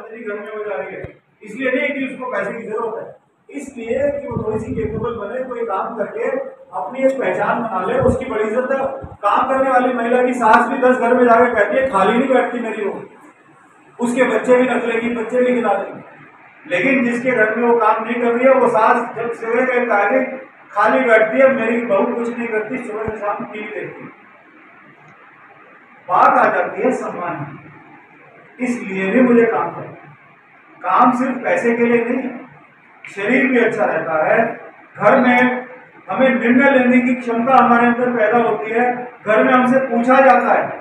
समझनी घर में हो जा रही है। इसलिए नहीं कि उसको पैसे की जरूरत है, इसलिए कि वो थोड़ी सी केपेबल बने, कोई काम करके अपनी एक पहचान बना ले, उसकी बड़ी इज्जत है। काम करने वाली महिला की सास भी 10 घर में जाके कहती है खाली नहीं बैठती मेरी वो, उसके बच्चे भी रख लेगी, बच्चे भी खिला देंगे। लेकिन जिसके घर में वो काम नहीं कर रही है, वो सास जब सुबह के तारीख खाली बैठती है, मेरी बहू कुछ नहीं करती, सुबह से शाम टीवी देखती है। बात आ जाती है सम्मान की। इसलिए भी मुझे काम करना, काम सिर्फ पैसे के लिए नहीं है, शरीर भी अच्छा रहता है। घर में हमें निर्णय लेने की क्षमता हमारे अंदर पैदा होती है, घर में हमसे पूछा जाता है।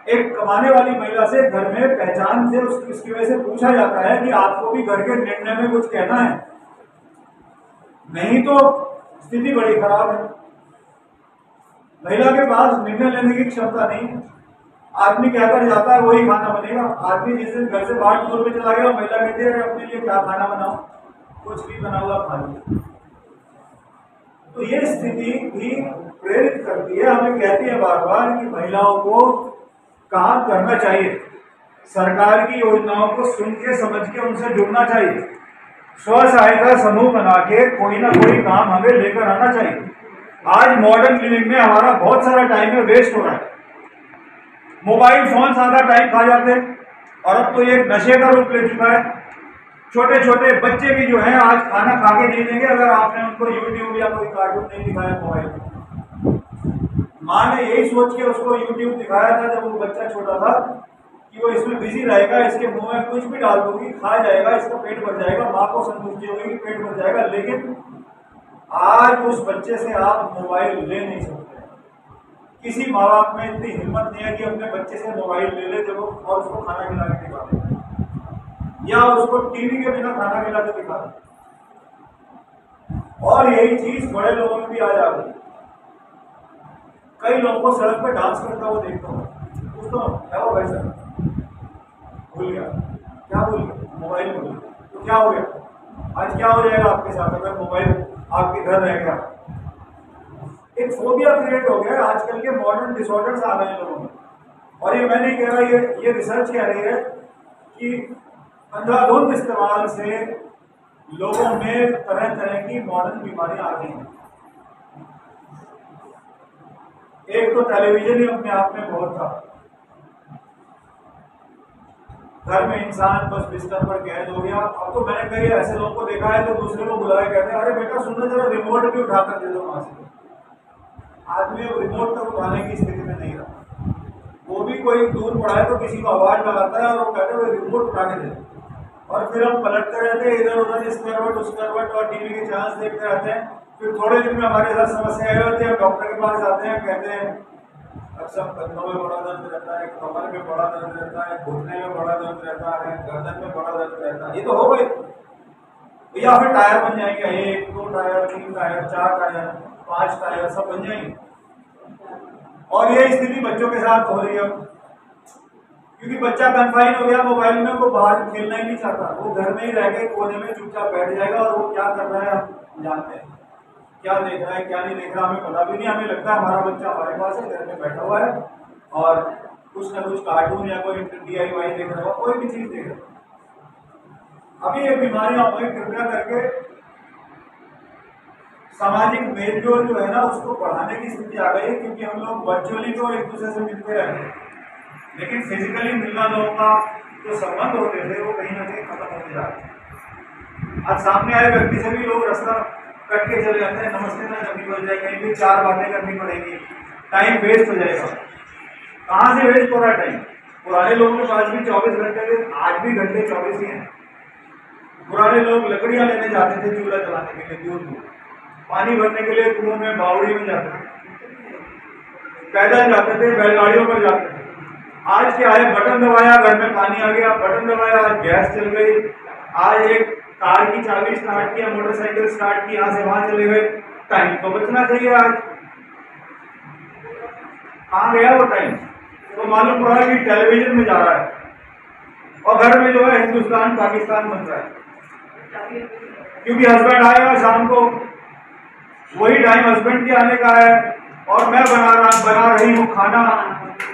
एक कमाने वाली महिला से घर में पहचान से उसकी वजह से पूछा जाता है कि आपको भी घर के निर्णय में कुछ कहना है, नहीं तो स्थिति बड़ी खराब है। महिला के पास निर्णय लेने की क्षमता नहीं है। आदमी कहकर जाता है वही खाना बनेगा। आदमी जिस दिन घर से बाहर टूर में चला गया, महिला कहती है अपने लिए क्या खाना बनाओ, कुछ भी बना हुआ खा लो। तो ये स्थिति भी प्रेरित करती है, हमें कहती है बार बार कि महिलाओं को काम करना चाहिए, सरकार की योजनाओं को सुन के समझ के उनसे जुड़ना चाहिए, स्व सहायता समूह बना के कोई ना कोई काम हमें लेकर आना चाहिए। आज मॉडर्न लिविंग में हमारा बहुत सारा टाइम वेस्ट हो रहा है। मोबाइल फोन ज्यादा टाइम खा जाते हैं और अब तो ये नशे का रूप ले चुका है। छोटे छोटे बच्चे भी जो हैं आज खाना खा के नहीं देंगे अगर आपने उनको यूट्यूब या कोई कार्टून नहीं दिखाया मोबाइल में। माँ ने यही सोच के उसको यूट्यूब दिखाया था जब वो बच्चा छोटा था कि वो इसमें बिजी रहेगा, इसके मुंह में कुछ भी डाल दूंगी खा जाएगा, इसका पेट भर जाएगा, माँ को संतुष्टि होगी पेट भर जाएगा। लेकिन आज उस बच्चे से आप मोबाइल ले नहीं सकते। किसी माँ बाप में इतनी हिम्मत नहीं है कि अपने बच्चे से मोबाइल ले ले जब वो और उसको खाना खिला के दिखा दे, या उसको टीवी के बिना खाना खिला के दिखा दे। और यही चीज बड़े लोगों में भी आ जाती है। कई लोगों को सड़क पर डांस करता हुआ देखता हूँ, पूछता हूँ क्या हो भाई सर, भूल गया, क्या भूल गया, मोबाइल भूल गया, तो क्या हो गया, आज क्या हो जाएगा आपके साथ अगर मोबाइल आपके घर रह गया। एक फोबिया क्रिएट हो गया है, आजकल के मॉडर्न डिसऑर्डर्स आ गए हैं लोगों में। और ये मैं नहीं कह रहा, ये रिसर्च कह रही है कि अंधाधुंध इस्तेमाल से लोगों में तरह तरह की मॉडर्न बीमारियां आ गई हैं। एक तो टेलीविजन ही अपने आप में बहुत था। घर में इंसान बस बिस्तर पर कैद हो गया। अब तो मैंने कई ऐसे लोगों को देखा है जो दूसरे को बुलाए कहते हैं अरे बेटा सुनो जरा रिमोट भी उठाकर दे दो वहां से। आदमी रिमोट तक उठाने की स्थिति में नहीं रहा। वो भी कोई दूर पड़ा है तो किसी को आवाज लगाता है और वो कहते हैं रिमोट उठा के दे, और फिर हम पलटते रहते हैं इधर उधर, इस करवट उस करवट, और टीवी के चांस देखते रहते हैं। फिर थोड़े दिन में हमारे साथ समस्या आई होती है, डॉक्टर के पास जाते हैं, कहते हैं अक्सर कंधों में बड़ा दर्द रहता है, कमर में बड़ा दर्द रहता है, घुटने में बड़ा दर्द रहता है, गर्दन में बड़ा दर्द रहता है। ये तो हो गई, या फिर टायर बन जाएंगे, 1 2 टायर 3 टायर 4 टायर 5 टायर सब बन जाएंगे। और ये स्थिति बच्चों के साथ हो रही है क्योंकि बच्चा कन्फाइन हो गया मोबाइल में, वो बाहर खेलना ही नहीं चाहता, वो घर में ही रह के कोने में चुपचाप बैठ जाएगा। और वो क्या कर रहा है हम जानते हैं, क्या देख रहा है क्या नहीं देख रहा हमें पता भी नहीं। हमें लगता है हमारा बच्चा हमारे पास है, घर में बैठा हुआ है और कुछ ना कुछ कार्टून या कोई DIY देख रहा हो, कोई भी चीज देख रहा हो। अभी ये बीमारियां हो गई, कृपया करके सामाजिक मेलजोल जो है ना उसको बढ़ाने की स्थिति आ गई है, क्योंकि हम लोग वर्चुअली तो एक दूसरे से मिलते रहते हैं, लेकिन फिजिकली मिलना लोगों का जो संबंध होते थे वो कहीं ना कहीं खत्म होते जा रहे हैं। आज सामने आए व्यक्ति से भी लोग रास्ता कट के चले जाते हैं, नमस्ते ना करनी पड़ जाएगी, कहीं भी 4 बातें करनी पड़ेगी, टाइम वेस्ट हो जाएगा। कहाँ से वेस्ट हो रहा है टाइम? पुराने लोगों के पास भी 24 घंटे थे, आज भी घंटे 24 ही हैं। पुराने लोग लकड़ियां लेने जाते थे चूल्हा जलाने के लिए, दूर दूर पानी भरने के लिए कुओं में बावड़ी में जाते थे, पैदल जाते थे, बैलगाड़ियों पर जाते थे। आज क्या है, बटन दबाया घर में पानी आ गया, बटन दबाया गैस चल गई। आज एक कार की चाबी स्टार्ट किया, मोटरसाइकिल स्टार्ट की, यहाँ से वहां चले गए। टाइम तो बचना चाहिए। आज कहाँ गया वो टाइम? तो मालूम पड़ा कि टेलीविजन में जा रहा है और घर में जो है हिंदुस्तान पाकिस्तान बन रहा है, क्योंकि हस्बैंड आएगा शाम को, वही टाइम हस्बैंड के आने का है और मैं बना रही हूँ खाना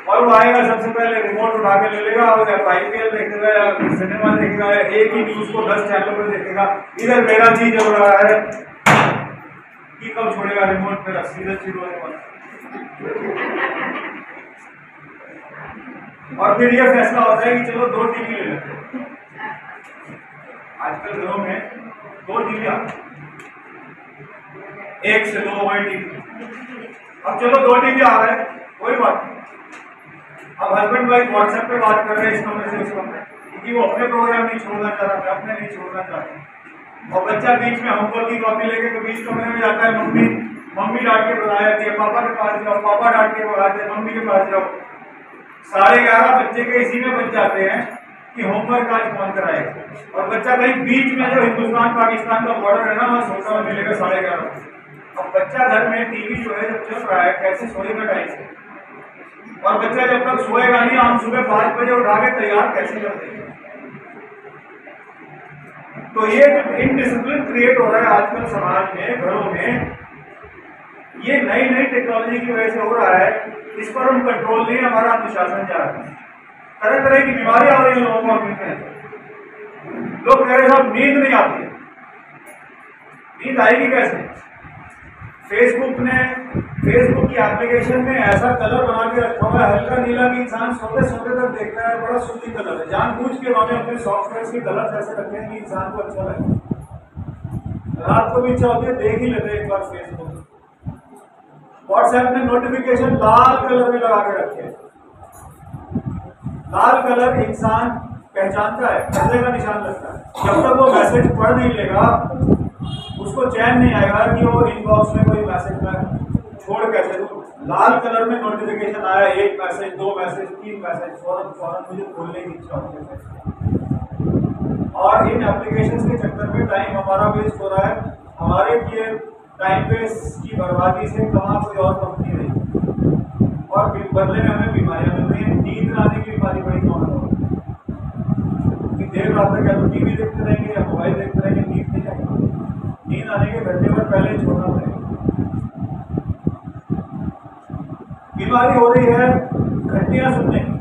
और वो आएगा सबसे पहले रिमोट उठा के ले लेगा और IPL देखेगा या सिनेमा देखेगा या एक ही न्यूज को 10 चैनलों पर देखेगा। इधर मेरा जी चल रहा है कि कब छोड़ेगा रिमोट, मेरा सीरियल शुरू होने वाला। और फिर ये फैसला होता है कि चलो 2 टीवी ले लेते हैं। आजकल घरों में 2 टीवी आते हैं, 1 से 2 मोबाइल टीवी। अब चलो 2 टीवी आ गए, कोई बात नहीं। अब हस्बैंड वाइफ व्हाट्सएप पे बात कर रहे हैं इस कमरे से उस कमरे, क्योंकि वो अपने प्रोग्राम नहीं छोड़ना चाह रहा, मैं अपने नहीं छोड़ना चाहता। और बच्चा बीच में होमवर्क की कॉपी लेके तो बीच कमरे में जाता है, मम्मी डांट के बुलाया कि पापा के पास जाओ, पापा डांट के बुलाते हैं मम्मी के पास जाओ। 11:30 बच्चे के इसी में बच जाते हैं कि होमवर्क आज कौन कराएगा। और बच्चा कहीं बीच में जो हिंदुस्तान पाकिस्तान का बॉर्डर है ना, वहाँ सोता हुआ मिलेगा 11:30। अब बच्चा घर में टीवी जो है जब चल रहा है, कैसे सोएगा टाइम से? और बच्चा जब तक सोएगा नहीं, हम सुबह 5 बजे उठा के तैयार कैसे कर देंगे? तो ये जो इनडिसिप्लिन क्रिएट हो रहा है आजकल समाज में, घरों में, ये नई नई टेक्नोलॉजी की वजह से हो रहा है। इस पर हम कंट्रोल नहीं, हमारा अनुशासन जा रहा है। तरह तरह की बीमारियां हो रही है लोगों को मिलते हैं। लोग कह रहे साहब नींद नहीं आती है, नींद आएगी कैसे? फेसबुक की एप्लीकेशन में ऐसा कलर बना के रखा हुआ है हल्का नीला कि इंसान सोते सोते तक देखता है, बड़ा सुंदर कलर है। जानबूझ के उन्होंने अपने सॉफ्टवेयर के कलर ऐसे रखे हैं कि इंसान को अच्छा लगे। रात को भी इच्छा होती है देख ही लेते हैं एक बार फेसबुक। व्हाट्सएप ने नोटिफिकेशन लाल कलर में लगा के रखे हैं। लाल कलर इंसान पहचानता है, खतरे का निशान लगता है। जब तक वो मैसेज पढ़ नहीं लेगा उसको चैन नहीं आएगा कि वो इनबॉक्स में कोई मैसेज में छोड़ कैसे दूं। लाल कलर में नोटिफिकेशन आया, 1 मैसेज, 2 मैसेज, 3 मैसेज, फौरन मुझे खोलने की इच्छा होती है। और इन एप्लीकेशंस के चक्कर में टाइम हमारा वेस्ट हो रहा है। हमारे किए टाइम वेस्ट की बर्बादी से कमा कोई और कंपनी नहीं, और बदले में हमें बीमारियां मिल रही हैं। नींद आने की बीमारी बड़ी कॉमन हो रही है। देर रात तक या तो टीवी देखते रहेंगे या मोबाइल देखते रहेंगे, नींद नहीं आएगी। नींद आने के घंटे भर पहले ही छोड़ना पड़ेगा। बीमारी हो रही है घंटियां सुनने की।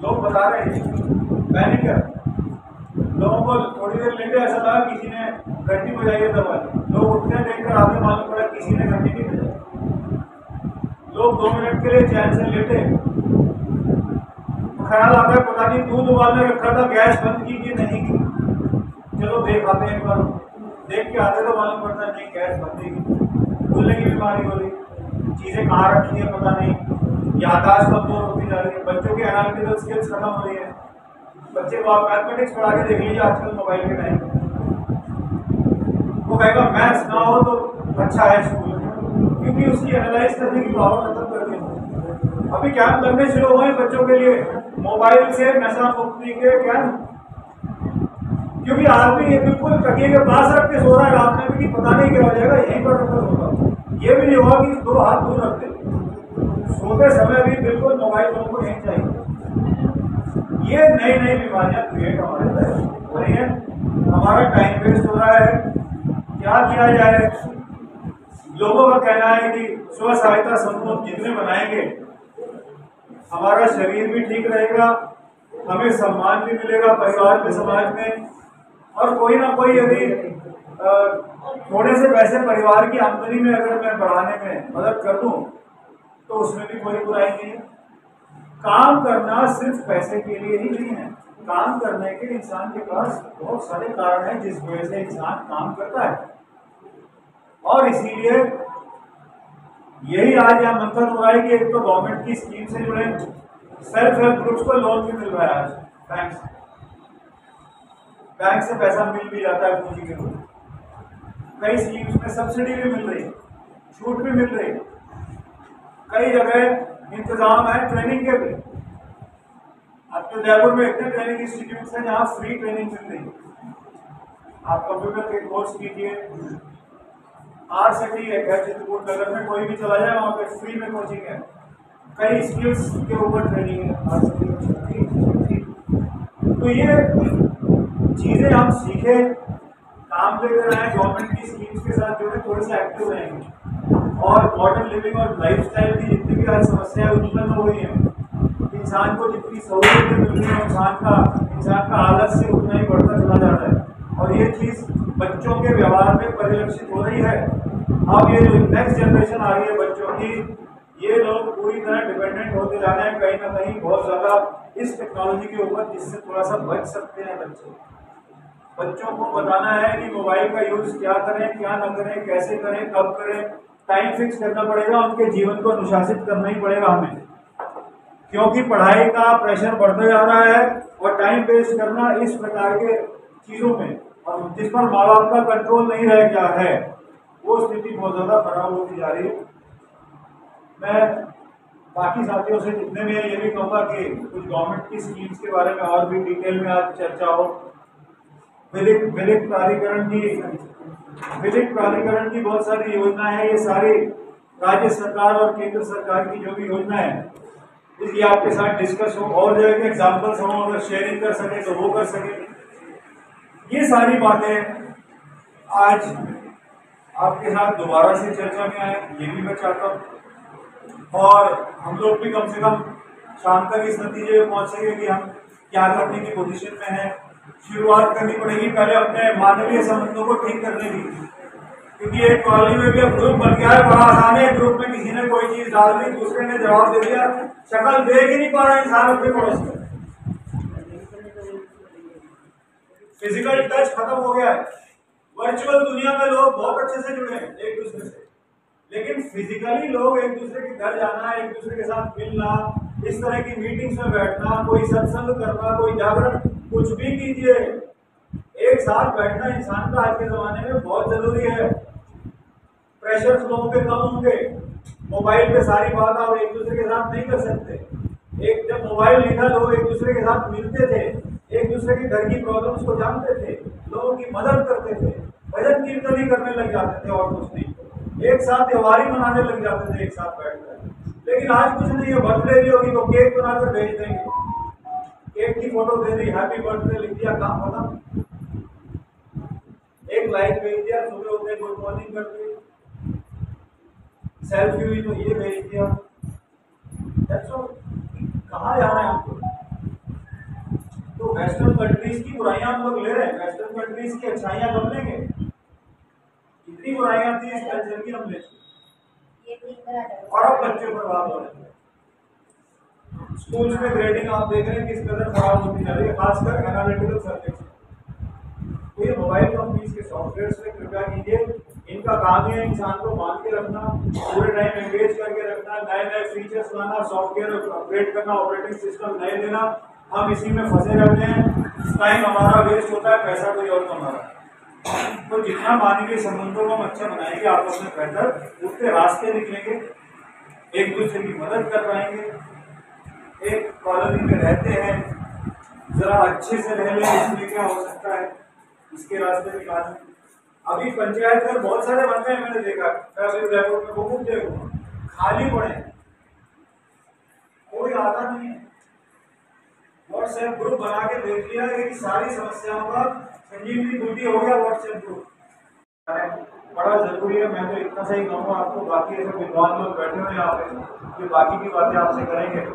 लोग बता रहे हैं, मैंने क्या, लोगों को थोड़ी देर लेटे ऐसा लगा किसी ने घंटी बजाई है दबा दी। लोग उठने देखकर आगे मालूम पड़ा किसी ने घंटी नहीं बजाई। लोग 2 मिनट के लिए चैन से लेटे, ख्याल आता है पता नहीं दूध उबालने रखा था, गैस बंद की कि नहीं की। चलो देख आते हैं एक बार, देख के आते तो मालूम पड़ता नहीं गैस बंद की। भूलने की बीमारी हो रही, चीजें कहाँ रखी है पता नहीं, याददाश्त कमजोर होती जा रही है। बच्चों की एनालिटिकल स्किल्स खत्म हो रही है। बच्चे को आप मैथमेटिक्स पढ़ा के देख लीजिए आजकल मोबाइल के टाइम में, वो कहेगा मैथ्स ना हो तो अच्छा है स्कूल में, क्योंकि उसकी एनालाइज करने की पावर खत्म कर दी। अभी कैंप लगने शुरू हुए बच्चों के लिए, मोबाइल से नशा मुक्ति के कैंप। क्योंकि आदमी ये बिल्कुल तकिए के पास रख के सो रहा है रात में भी, पता नहीं क्या हो जाएगा, यहीं पर खत्म होगा। ये भी नहीं होगा कि 2 हाथ दूर रख दे। सोते समय भी बिल्कुल मोबाइल फोन को नहीं चाहिए। ये नई नई बीमारियां क्रिएट हमारे हो रही है। हमारा टाइम वेस्ट हो रहा है। क्या किया जाए? लोगों का कहना है कि स्व सहायता समूह जितने बनाएंगे हमारा शरीर भी ठीक रहेगा, हमें सम्मान भी मिलेगा परिवार में, समाज में। और कोई ना कोई यदि थोड़े से पैसे परिवार की आमदनी में अगर मैं बढ़ाने में मदद कर दूं तो उसमें भी कोई बुराई नहीं है। काम करना सिर्फ पैसे के लिए ही नहीं है। काम करने के इंसान के पास बहुत सारे कारण हैं जिस वजह से इंसान काम करता है। और इसीलिए यही आज यहाँ मंथन हो रहा है कि एक तो गवर्नमेंट की स्कीम से जुड़े सेल्फ हेल्प ग्रुप्स को लोन भी मिल रहा है आज बैंक से पैसा मिल भी जाता है पूंजी के रूप में। कई स्कीम्स में सब्सिडी भी मिल रही है, छूट भी मिल रही है। कई जगह इंतजाम है ट्रेनिंग के भी। अब तो जयपुर में इतने ट्रेनिंग इंस्टीट्यूट हैं जहाँ फ्री ट्रेनिंग मिल रही है। आप कंप्यूटर के कोर्स कीजिए, RCT एक है चित्रकूट नगर में, कोई भी चला जाए वहाँ पे फ्री में कोचिंग है। कई स्किल्स के ऊपर ट्रेनिंग है RCT। तो ये चीजें हम सीखे, काम लेकर आए, गवर्नमेंट की स्कीम्स के साथ जुड़े, थोड़े से एक्टिव रहेंगे। और मॉडर्न लिविंग और लाइफस्टाइल की जितनी भी आज समस्याएं उत्पन्न हो रही हैं इंसान को जितनी सहूलियतें मिल रही है इंसान का आलस्य उतना ही बढ़ता चला जा रहा है। और ये चीज़ बच्चों के व्यवहार में परिलक्षित हो रही है। अब ये जो नेक्स्ट जनरेशन आ रही है बच्चों की, ये लोग पूरी तरह डिपेंडेंट होते जा रहे हैं कहीं ना कहीं बहुत ज़्यादा इस टेक्नोलॉजी के ऊपर, जिससे थोड़ा सा बच सकते हैं बच्चे। बच्चों को बताना है कि मोबाइल का यूज़ क्या करें, क्या ना करें, कैसे करें, कब करें, टाइम फिक्स करना पड़ेगा। उनके जीवन को अनुशासित करना ही पड़ेगा हमें, क्योंकि पढ़ाई का प्रेशर बढ़ता जा रहा है और टाइम वेस्ट करना इस प्रकार के चीज़ों में, और जिस पर माँ बाप का कंट्रोल नहीं रह गया है, वो स्थिति बहुत ज़्यादा खराब होती जा रही है। मैं बाकी साथियों से जितने भी ये भी कहूँगा कि कुछ गवर्नमेंट की स्कीम्स के बारे में और भी डिटेल में आज चर्चा हो। विधिक प्राधिकरण की बहुत सारी योजना है। ये सारी राज्य सरकार और केंद्र सरकार की जो भी योजना है, इसलिए आपके साथ डिस्कस हो और जो एग्जाम्पल्स हो, अगर शेयरिंग कर सके तो वो कर सके। ये सारी बातें आज आपके साथ दोबारा से चर्चा में आए, ये भी मैं चाहता हूँ। और हम लोग भी कम से कम शाम तक इस नतीजे में पहुँचेंगे कि हम क्या करने की पोजीशन में हैं। शुरुआत करनी पड़ेगी पहले अपने मानवीय संबंधों को ठीक करने की, क्योंकि एक कॉलोनी में भी अब ग्रुप बन गया है, बड़ा आसान है। ग्रुप में किसी ने कोई चीज डाल दी, दूसरे ने जवाब दे दिया, शक्ल देख ही नहीं पा रहा इंसान अपने पड़ोस में। फिजिकल टच खत्म हो गया है। वर्चुअल दुनिया में लोग बहुत अच्छे से जुड़े हैं एक दूसरे से, लेकिन फिजिकली लोग एक दूसरे के घर जाना, एक दूसरे के साथ मिलना, इस तरह की मीटिंग्स में बैठना, कोई सत्संग करना, कोई जागरण, कुछ भी कीजिए, एक साथ बैठना इंसान का आज के जमाने में बहुत जरूरी है। प्रेशर लोगों पे कम होंगे। मोबाइल पे सारी बात आप एक दूसरे के साथ नहीं कर सकते। एक जब मोबाइल नहीं था, लोग एक दूसरे के साथ मिलते थे, एक दूसरे के घर की प्रॉब्लम्स को जानते थे, लोगों की मदद करते थे, भजन कीर्तन ही करने लग जाते थे और कुछ नहीं, एक साथ त्योहारी मनाने लग जाते थे एक साथ बैठकर। लेकिन आज कुछ नहीं है। बर्थडे भी होगी तो केक बनाकर भेज देंगे, केक की फोटो दे दी, हैप्पी बर्थडे लिख दिया, काम खत्म। एक लाइक भेज दिया, सुबह उठे गुड मॉर्निंग कर दी, सेल्फी हुई तो ये भेज दिया। कहाँ जाना है हमको? तो वेस्टर्न कंट्रीज की बुराइयां हम लोग ले रहे हैं, वेस्टर्न कंट्रीज की अच्छाइयां कब लेंगे? इतनी बुराइयां थी इस कल्चर की, हम ले और अब बच्चे बर्बाद हो रहे हैं। स्कूल्स में ग्रेडिंग आप देख रहे हैं किस कदर खराब होती जा रही है, खासकर एनालिटिकल सब्जेक्ट्स। तो ये मोबाइल कंपनीज के सॉफ्टवेयर से कृपया कीजिए, इनका काम है इंसान को बांध के रखना, पूरे टाइम एंगेज करके रखना, नए नए फीचर्स लाना, सॉफ्टवेयर अपग्रेड करना, ऑपरेटिंग सिस्टम नए देना। हम इसी में फंसे रहते हैं, टाइम हमारा वेस्ट होता है, पैसा कोई और कमा रहा है। तो जितना मानवीय संबंधों को हम अच्छा बनाएंगे, आपस में बेहतर उसके रास्ते निकलेंगे, एक दूसरे की मदद कर पाएंगे। एक कॉलोनी में रहते हैं, जरा अच्छे से रह लें, इसमें क्या हो सकता है, इसके रास्ते निकालें। अभी पंचायत घर बहुत सारे बन रहे हैं, मैंने देखा उदयपुर में बहुत जगह खाली पड़े, कोई आता नहीं है। व्हाट्सएप ग्रुप बना के देख लिया कि सारी समस्याओं का संजीवनी बूटी हो गया व्हाट्सएप ग्रुप, बड़ा जरूरी है। मैं तो इतना सही कहूँगा आपको, बाकी ऐसे विद्वान लोग बैठे हुए यहाँ पे जो बाकी की बातें आपसे करेंगे।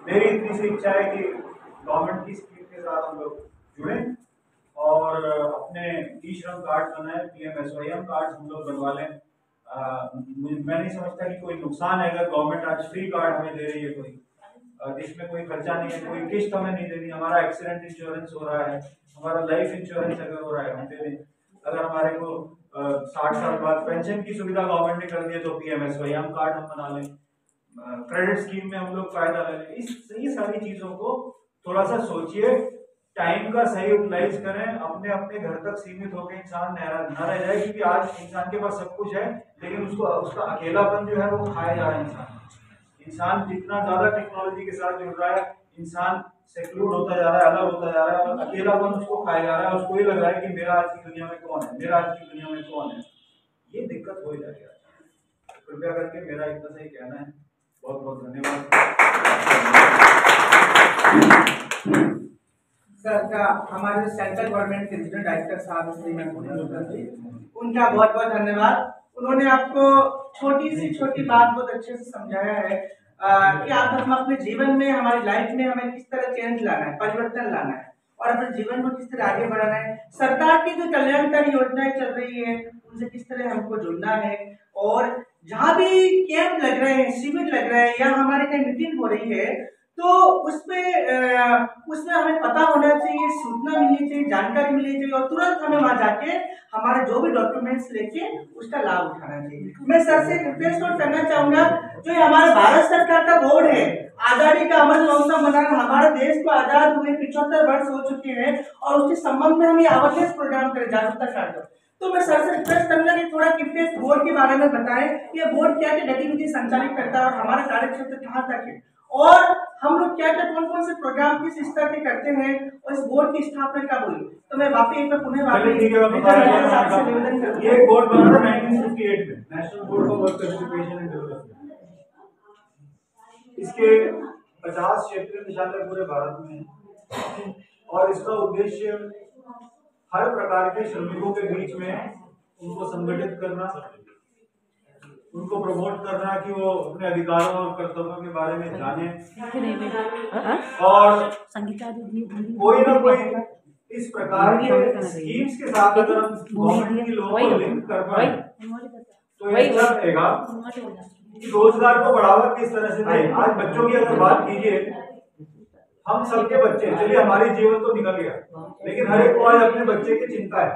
मेरी इतनी सी इच्छा है कि गवर्नमेंट की स्कीम के साथ हम लोग जुड़ें और अपने ई श्रम कार्ड बनाए, PMSYM कार्ड हम लोग बनवा लें। मैं नहीं समझता कि कोई नुकसान है अगर गवर्नमेंट आज फ्री कार्ड हमें दे रही है, कोई इसमें कोई खर्चा नहीं है, कोई किस्त हमें नहीं देनी। हमारा एक्सीडेंट इंश्योरेंस हो रहा है, हमारा लाइफ इंश्योरेंस अगर हो रहा है हम दे दें। अगर हमारे को 60 साल बाद पेंशन की सुविधा गवर्नमेंट ने कर दी है तो PMSYM कार्ड हम बना लें, क्रेडिट स्कीम में हम लोग फायदा ले लें। ये सारी चीजों को थोड़ा सा सोचिए, टाइम का सही यूटिलाइज करें, अपने अपने घर तक सीमित होकर इंसान न रह जाए, क्योंकि आज इंसान के पास सब कुछ है लेकिन उसका अकेलापन जो है वो खाया जा रहा है। इंसान जितना ज्यादा टेक्नोलॉजी के साथ जुड़ रहा है, इंसान सेक्लूड होता जा रहा है, अलग होता जा रहा है, और अकेलापन उसको खाया जा रहा है। उसको ये लग रहा है कि मेरा आज की दुनिया में कौन है, मेरा आज की दुनिया में कौन है। ये दिक्कत हो जाएगी। कृपया करके मेरा इतना सही कहना है। बहुत बहुत धन्यवाद सर। का हमारे सेंट्रल गवर्नमेंट के रीजनल डायरेक्टर साहब श्री उनका बहुत बहुत धन्यवाद। उन्होंने आपको छोटी सी छोटी बात बहुत अच्छे से समझाया है। कि आप हम अपने जीवन में, हमारी लाइफ में हमें किस तरह चेंज लाना है, परिवर्तन लाना है और अपने जीवन को किस तरह आगे बढ़ाना है। सरकार की जो कल्याणकारी योजनाएं चल रही है उनसे किस तरह हमको जुड़ना है, और जहाँ भी कैंप लग रहे हैं, शिविर लग रहे हैं या हमारे कहीं मीटिंग हो रही है तो उसमें हमें पता होना चाहिए, सूचना मिलनी चाहिए, जानकारी मिलनी चाहिए और तुरंत हमें वहां जाके हमारे जो भी डॉक्यूमेंट्स लेके उसका लाभ उठाना चाहिए। मैं सर से रिक्वेस्ट और करना चाहूंगा, जो हमारा भारत सरकार का बोर्ड है, आजादी का अमृत महोत्सव मनाना, हमारे देश को आजाद हुए 75 वर्ष हो चुके हैं और उसके संबंध में हम ये अवेयरनेस प्रोग्राम करें, जागरूकता कार्यक्रम। तो मैं सर से रिक्वेस्ट करूंगा कि थोड़ा कृपया बोर्ड के बारे में बताएं, ये बोर्ड क्या क्या गतिविधि संचालित करता है और हमारा कार्य क्षेत्र कहाँ तक है और हम लोग क्या क्या कौन कौन से प्रोग्राम किस स्तर के करते हैं और इस बोर्ड की स्थापना कब हुई। तो मैं वापस एक बार पुनः ये बोर्ड बना था 1958 में, national board for work education and development. इसके 50 क्षेत्रीय निशान पूरे भारत में है और इसका उद्देश्य हर प्रकार के श्रमिकों के बीच में उनको संगठित करना, उनको प्रमोट करना कि वो अपने अधिकारों और कर्तव्यों के बारे में जाने और कोई ना कोई इस प्रकार के स्कीम्स के साथ अगर हम गवर्नमेंट की लोगों को लिंक कर पाए तो ये अच्छा रहेगा कि रोजगार को बढ़ावा किस तरह से दें। आज बच्चों की अगर बात कीजिए, हम सबके बच्चे, चलिए हमारी जीवन तो निकल गया, लेकिन हर एक को आज अपने बच्चे की चिंता है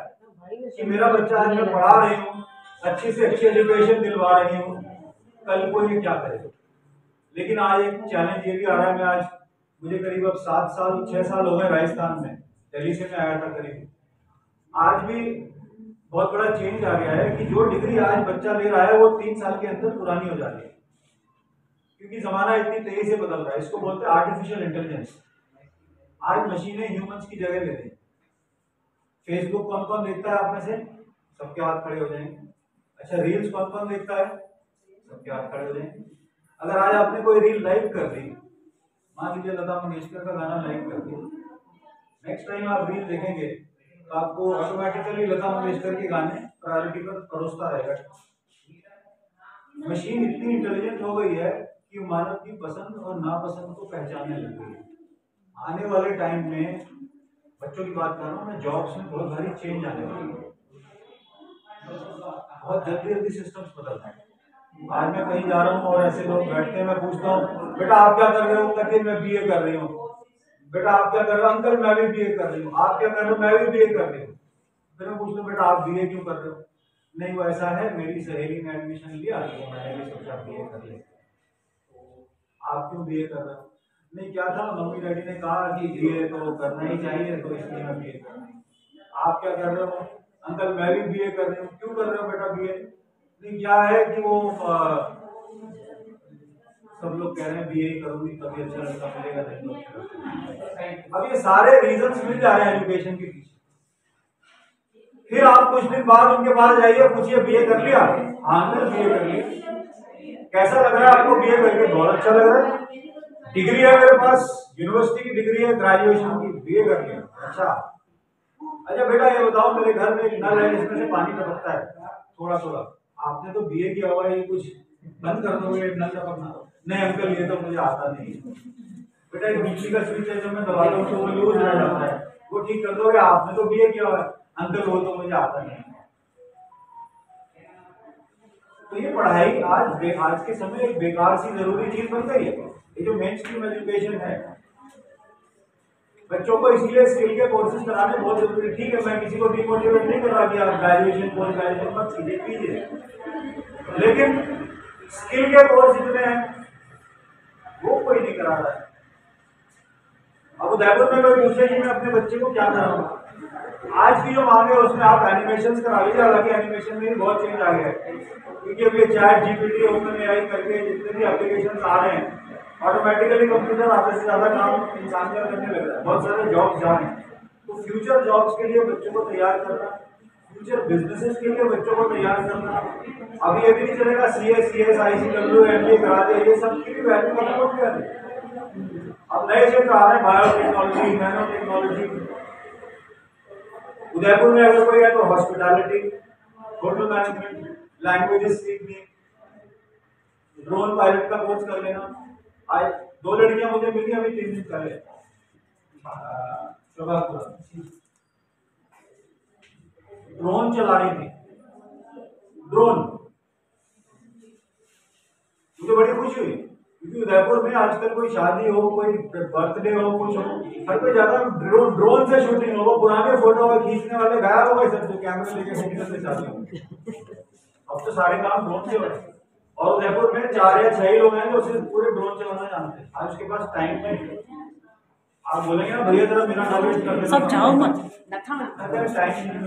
कि मेरा बच्चा, आज मैं पढ़ा रही हूँ, अच्छी से अच्छी एजुकेशन दिलवा रही हूँ, कल को ये क्या करे। लेकिन आज एक चैलेंज ये भी आ रहा है, मैं आज मुझे करीब अब 6 साल हो गए राजस्थान में, दिल्ली से मैं आया था करीब। आज भी बहुत बड़ा चेंज आ गया है कि जो डिग्री आज बच्चा ले रहा है वो 3 साल के अंदर पुरानी हो जाती है, क्योंकि जमाना इतनी तेजी से बदल रहा है। इसको बोलते हैं आर्टिफिशियल इंटेलिजेंस। आज मशीनें ह्यूमंस की जगह ले रही हैं। फेसबुक कौन कौन देखता है आप में से? सबके हाथ खड़े हो जाएंगे। अच्छा, रील्स कौन कौन देखता है? सबके हाथ खड़े हो जाएंगे। अगर आज आपने कोई रील लाइक कर दी, मान लीजिए लता मंगेशकर का गाना लाइक कर दिया, नेक्स्ट टाइम आप रील देखेंगे तो आपको ऑटोमेटिकली लता मंगेशकर के गाने प्रायोरिटी पर परोसता रहेगा। मशीन इतनी इंटेलिजेंट हो गई है कि मानव की पसंद और नापसंद को पहचानने लग गई है। आने वाले टाइम में, बच्चों की बात कर रहा हूँ मैं, जॉब्स में बहुत भारी चेंज आने वाली है। बहुत जल्दी सिस्टम्स बदल रहे हैं। आज मैं कहीं जा रहा हूँ और ऐसे लोग बैठते हैं, मैं पूछता हूँ बेटा आप क्या कर रहे हो? कहते मैं बीए कर रही हूँ। बेटा आप क्या कर रहे हो? अंकल मैं भी बीए कर रही हूँ। आप क्या कर रहे हो? मैं भी बीए कर रही हूँ। फिर मैं पूछता हूँ बेटा आप बीए क्यों कर रहे हो? नहीं वो ऐसा है, मेरी सहेली ने एडमिशन लिया तो मैंने भी सोचा बीए कर ले। आप क्यों बीए कर रहे हो? नहीं क्या था, मम्मी डैडी ने कहा कि बीए तो करना ही चाहिए तो इसलिए मैं बीए कर रही हूँ। आप क्या कर रहे हो? अंकल मैं भी बीए कर रही हूँ। क्यों कर रहे हो बेटा बीए? नहीं क्या है कि वो सब लोग कह रहे हैं बीए करूंगी तभी अच्छा लड़का मिलेगा, नहीं। अब ये सारे रीजंस मिल जा रहे हैं एजुकेशन के पीछे। फिर आप कुछ दिन बाद उनके पास जाइए, पूछिए बीए कर लिया? हाँ अंकल बीए कर लिया। कैसा लग रहा है आपको बीए करके? बहुत अच्छा लग रहा है। डिग्री है मेरे पास, यूनिवर्सिटी की डिग्री है, ग्रेजुएशन की, बीए कर लिया। अच्छा बेटा ये बताओ, मेरे घर में एक नल है जिसमें से पानी टपकता है थोड़ा थोड़ा, आपने तो बीए किया हुआ है, ये कुछ बंद कर दोगे नल टपकना? नहीं अंकल ये तो मुझे आता नहीं। बेटा ये बिजली का स्विच है, जब मैं दबाता हूँ तो वो लूज रह जाता है, वो ठीक कर दोगे? आपने तो बीए किया हुआ है। अंकल वो तो मुझे आता नहीं। तो ये पढ़ाई आज के समय एक बेकार सी जरूरी चीज बन गई है। ये जो मेन स्ट्रीम एजुकेशन है, बच्चों को इसलिए स्किल के कोर्सेज कराने बहुत जरूरी है। ठीक है, मैं किसी को डिमोटिवेट नहीं कर रहा कि आप ग्रेजुएशन पोस्ट ग्रेजुएशन मत कीजिए, लेकिन स्किल के कोर्स जितने हैं वो कोई नहीं करा रहा है। अब उदयपुर में कोई पूछे कि मैं अपने बच्चे को क्या कराऊंगा, आज की जो मांग है उसमें आप एनिमेशन करा लीजिए। हालांकि एनिमेशन में भी बहुत चेंज आ गया है, क्योंकि अभी चैट जीपीटी ओपन एआई करके जितने भी एप्लीकेशन आ रहे हैं, ऑटोमेटिकली कंप्यूटर आधे से ज्यादा काम इंसान का करने लग रहा है। बहुत सारे जॉब्स जा रहे हैं। तो फ्यूचर जॉब्स के लिए बच्चों को तैयार करना, फ्यूचर बिजनेसेस के लिए बच्चों को तैयार करना। अभी ये भी नहीं चलेगा CS ICW MBA करा दे, ये सब की वैल्यू खत्म हो गया है। अब नए क्षेत्र आ रहे हैं, बायोटेक्नोलॉजी, नैनो टेक्नोलॉजी। उदयपुर में अगर कोई है तो हॉस्पिटैलिटी, होटल मैनेजमेंट, लैंग्वेजेस सीखनी, ड्रोन पायलट का कोर्स कर लेना, आज 2 लड़कियां मुझे मिली अभी 3 दिन पहले प्रभातपुरा, ड्रोन चला रही थी। ड्रोन मुझे बड़ी खुशी हुई क्योंकि उदयपुर में आजकल कोई शादी हो, कोई बर्थडे हो, कुछ हो, हर कोई ज्यादा ड्रोन से शूटिंग हो। वो पुराने फोटो खींचने वाले गायब हो गए सब, जो कैमरे लेके निकलते शादी हो। अब तो सारे काम ड्रोन से हो रहे हैं। और उदयपुर में 4 या 6 लोग हैं जो सिर्फ पूरे ड्रोन चलाना जानते हैं। आज उसके पास टाइम नहीं है। आप बोलेंगे ना भैया जरा मेरा नॉलेज कर सब जाओ मत टाइम नहीं,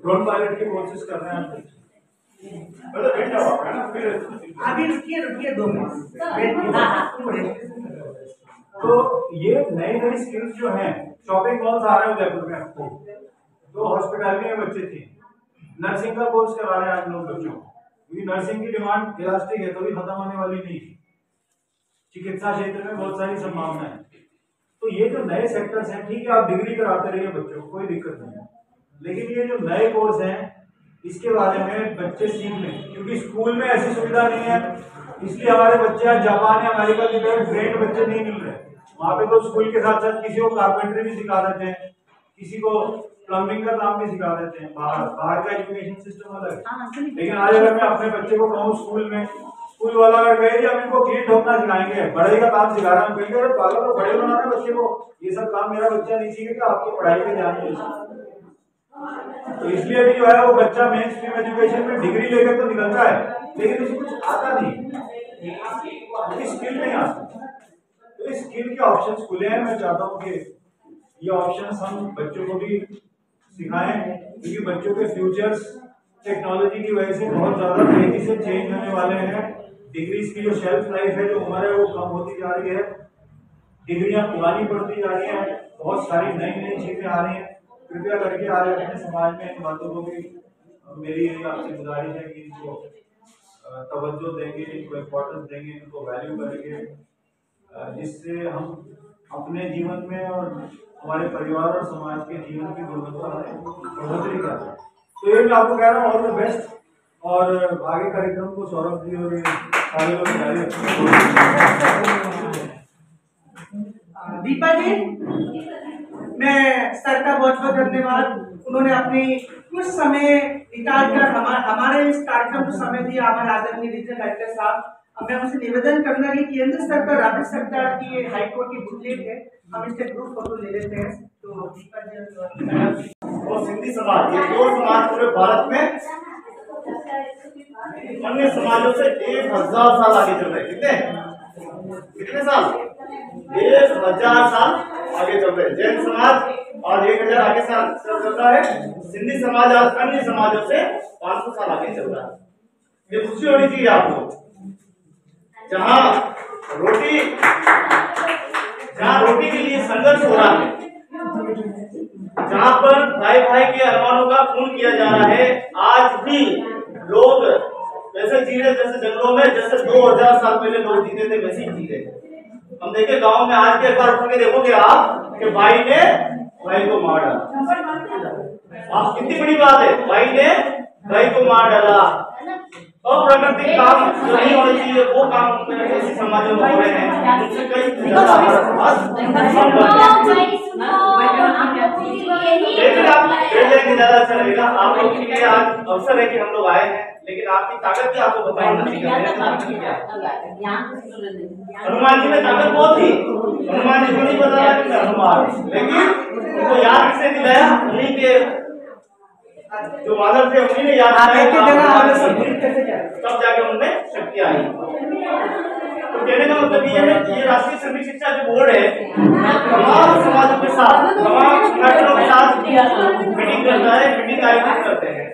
ड्रोन पायलट की कोशिश कर रहे हैं। अभी रुकिए 2 मिनट। तो ये नई नई स्किल्स जो हैं, शॉपिंग मॉल्स आ रहे हैं उदयपुर में आपको, तो हॉस्पिटैलिटी में बच्चे थे, नर्सिंग का कोर्स करा रहे हैं आप लोग बच्चों को, क्योंकि नर्सिंग की डिमांड इलास्टिक है, कभी खत्म होने वाली नहीं। चिकित्सा क्षेत्र में बहुत सारी संभावनाएं हैं। तो ये जो नए सेक्टर्स हैं, ठीक है आप डिग्री कराते रहिए बच्चों को, कोई दिक्कत नहीं है, लेकिन ये जो नए कोर्स हैं इसके बारे में बच्चे सीख लें, क्योंकि स्कूल में ऐसी सुविधा नहीं है। इसलिए हमारे बच्चे आज जापान या अमेरिका की तरह ट्रेंड बच्चे नहीं मिल रहे। वहाँ पे तो स्कूल के साथ साथ किसी को कारपेंटरी भी सिखा देते हैं, किसी को प्लम्बिंग का काम भी सिखा देते हैं। बाहर का एजुकेशन सिस्टम अलग है। लेकिन आज अगर मैं अपने बच्चे को कहूँ स्कूल में, स्कूल वाला अगर कहे हम इनको कीट ठोकना सिखाएंगे, बढ़ई का काम सिखा रहे हैं, कहेंगे अरे पागल हो, बड़े बनाना बच्चे को, ये सब काम मेरा बच्चा नहीं सीखेगा, आपको पढ़ाई पे ध्यान नहीं। तो इसलिए भी जो है वो बच्चा मेन स्ट्रीम एजुकेशन में डिग्री लेकर तो निकलता है, लेकिन उसे कुछ आता नहीं, स्किल नहीं आती। तो इस स्किल के ऑप्शंस खुले हैं। मैं चाहता हूँ कि ये ऑप्शंस हम बच्चों को भी सिखाएं, क्योंकि बच्चों के फ्यूचर्स टेक्नोलॉजी की वजह से बहुत ज्यादा तेजी से चेंज होने वाले हैं। डिग्रीज की जो शेल्फ लाइफ है, जो उम्र है, वो कम होती जा रही है, डिग्रियां पुरानी पड़ती जा रही हैं, बहुत सारी नई नई चीजें आ रही हैं। कृपया करके आज अपने समाज में इन बातों को भी मेरी आपसे गुजारिश है कि इनको तवज्जो देंगे, इनको इम्पोर्टेंस देंगे, इनको वैल्यू करेंगे, जिससे हम अपने जीवन में और हमारे परिवार और समाज के जीवन की गुणवत्ता में बढ़ोतरी कर रहे हैं। तो ये मैं आपको कह रहा हूँ ऑल द बेस्ट, और आगे कार्यक्रम को सौरभ जी और सारे लोग जारी रखेंगे। दीपा जी, मैं सर का बहुत बहुत धन्यवाद। उन्होंने अपनी कुछ समय निकालकर हमारे इस कार्यक्रम को समय दिया। हमारे आदरणीय रीजनल डायरेक्टर साहब, मैं उनसे निवेदन करना कि केंद्र सरकार, राज्य सरकार की हाईकोर्ट की बुकलेट है, हम इससे ग्रुप फोटो ले लेते हैं। तो दीपा जी और सिंधी समाज, ये 2 समाज पूरे भारत में अन्य समाजों से 1000 साल आगे चल रहे हैं। कितने साल? 1000 साल आगे चल रहे हैं। जैन समाज आज 1000 आगे साल चल रहा है। सिंधी समाज आज अन्य समाजों से 500 साल आगे चल रहा है। ये खुशी होनी चाहिए आपको। जहाँ रोटी के लिए संघर्ष हो रहा है, जहाँ पर भाई भाई के अरमानों का खून किया जा रहा है, आज भी लोग वैसे जी रहे जैसे जंगलों में, जैसे 2000 साल पहले लोग जीते थे वैसे ही जी रहे। हम देखे गांव में आज के एक बार उठ के देखोगे आप कि भाई ने भाई को मार डाला। आप कितनी बड़ी बात है, भाई ने भाई को मार डाला। अप्राकृतिक काम जो नहीं होना चाहिए वो काम ऐसे समाजों में हो रहे हैं। उनसे कई ज्यादा अच्छा लगेगा। आप लोग के लिए आज अवसर है कि हम लोग आए हैं, लेकिन आपकी ताकत भी आपको बताएंगे। हनुमान जी में ताकत बहुत थी, हनुमान जी को नहीं बताया कि हनुमान, लेकिन उनको याद किसने दिलाया? उन्हीं के जो माधव थे उन्हीं ने याद दिलाया, तब जाके उनमें शक्ति आई। तो कहने का मतलब ये है कि ये राष्ट्रीय श्रमिक शिक्षा जो बोर्ड है तमाम समाजों के साथ, तमाम संगठनों के साथ मीटिंग करता है, मीटिंग आयोजित करते हैं।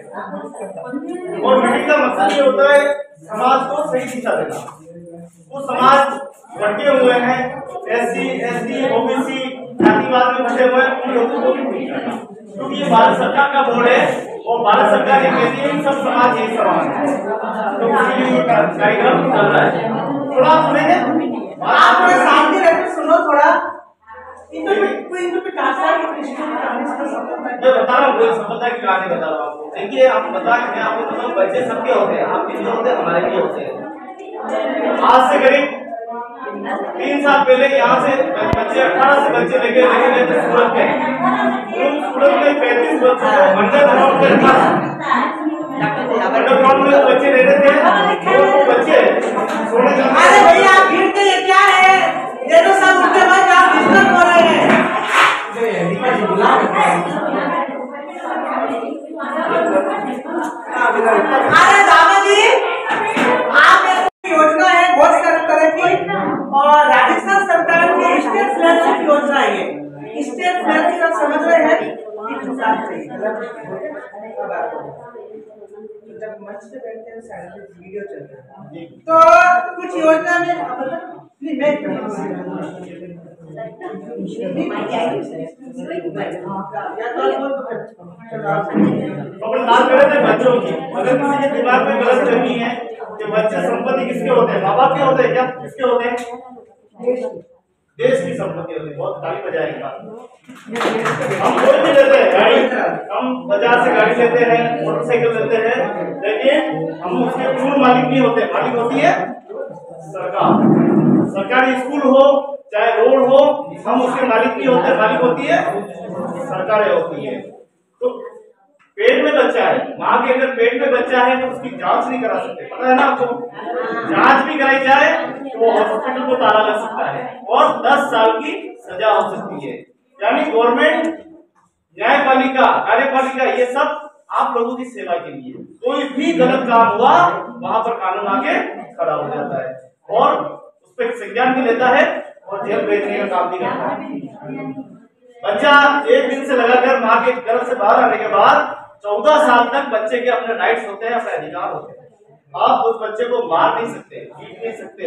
और मीटिंग का मकसद ये होता है समाज को सही दिशा देना। वो समाज भटके हुए हैं, SC, ST, OBC जातिवाद में फंसे हुए हैं, उन लोगों को भी ठीक करना, क्योंकि ये भारत सरकार का बोर्ड है और भारत सरकार ये कहती है सब समाज एक समान है। तो इसीलिए कार्यक्रम चल रहा है। थोड़ा सुनेंगे, आप थोड़ा शांति रहकर सुनो। थोड़ा मैं बता रहा हूँ सफलता की कहानी बता रहा हूँ आपको। देखिए, आप बता रहे हैं, आपको तो बच्चे सबके होते हैं, आपके भी होते हैं, हमारे भी होते हैं। आज से करीब 3 साल पहले यहाँ से बच्चे 18 से बच्चे लेके गए थे सूरत में। उन सूरत में 35 बच्चों को अंडरग्राउंड में रखा। अंडरग्राउंड में बच्चे रहते थे, वो बच्चे सोने जाते। अरे भैया भीड़ के ये क्या है? ये तो सब उनके बाद आप डिस्टर्ब हो रहे हैं। अरे दादा जी, आप योजना है बहुत सारे तरह की, और राजस्थान सरकार की स्टेट फ्लैगशिप योजना है ये। स्टेट फ्लैगशिप आप समझ रहे हैं किस हिसाब से? जब मंच पे बैठते हैं साइड में वीडियो चलता है, तो कुछ योजना में नहीं मैं बच्चों की अगर किसी के दिमाग में गलत जमी है कि बच्चे संपत्ति किसके होते हैं, माँ बाप के होते हैं क्या? किसके होते हैं? देश की संपत्ति होती है। बहुत ताली बजाएगा। हम कोई भी लेते हैं गाड़ी, हम बाजार से गाड़ी लेते हैं, मोटरसाइकिल लेते हैं, लेकिन हम उसके पूर्ण मालिक नहीं होते। मालिक होती है सरकार। सरकारी स्कूल हो चाहे रोड हो, हम उसके मालिक नहीं होते। मालिक होती है सरकारें होती है। तो पेट में बच्चा है, माँ के अगर पेट में बच्चा है तो उसकी जांच नहीं करा सकते, पता है ना आपको? जांच भी कराई जाए तो वो हॉस्पिटल को ताला लग सकता है और 10 साल की सजा हो सकती है। यानी गवर्नमेंट, न्यायपालिका, कार्यपालिका, ये सब आप लोगों की सेवा के लिए। कोई भी गलत काम हुआ वहां पर कानून आके खड़ा हो जाता है और उस पर संज्ञान भी लेता है और जेल भेजने का काम भी करता है। बच्चा 1 दिन से लगाकर माँ के गर्भ से बाहर आने के बाद 14 साल तक बच्चे के अपने राइट्स होते हैं, अपने अधिकार होते हैं। आप उस बच्चे को मार नहीं सकते, पीट नहीं सकते,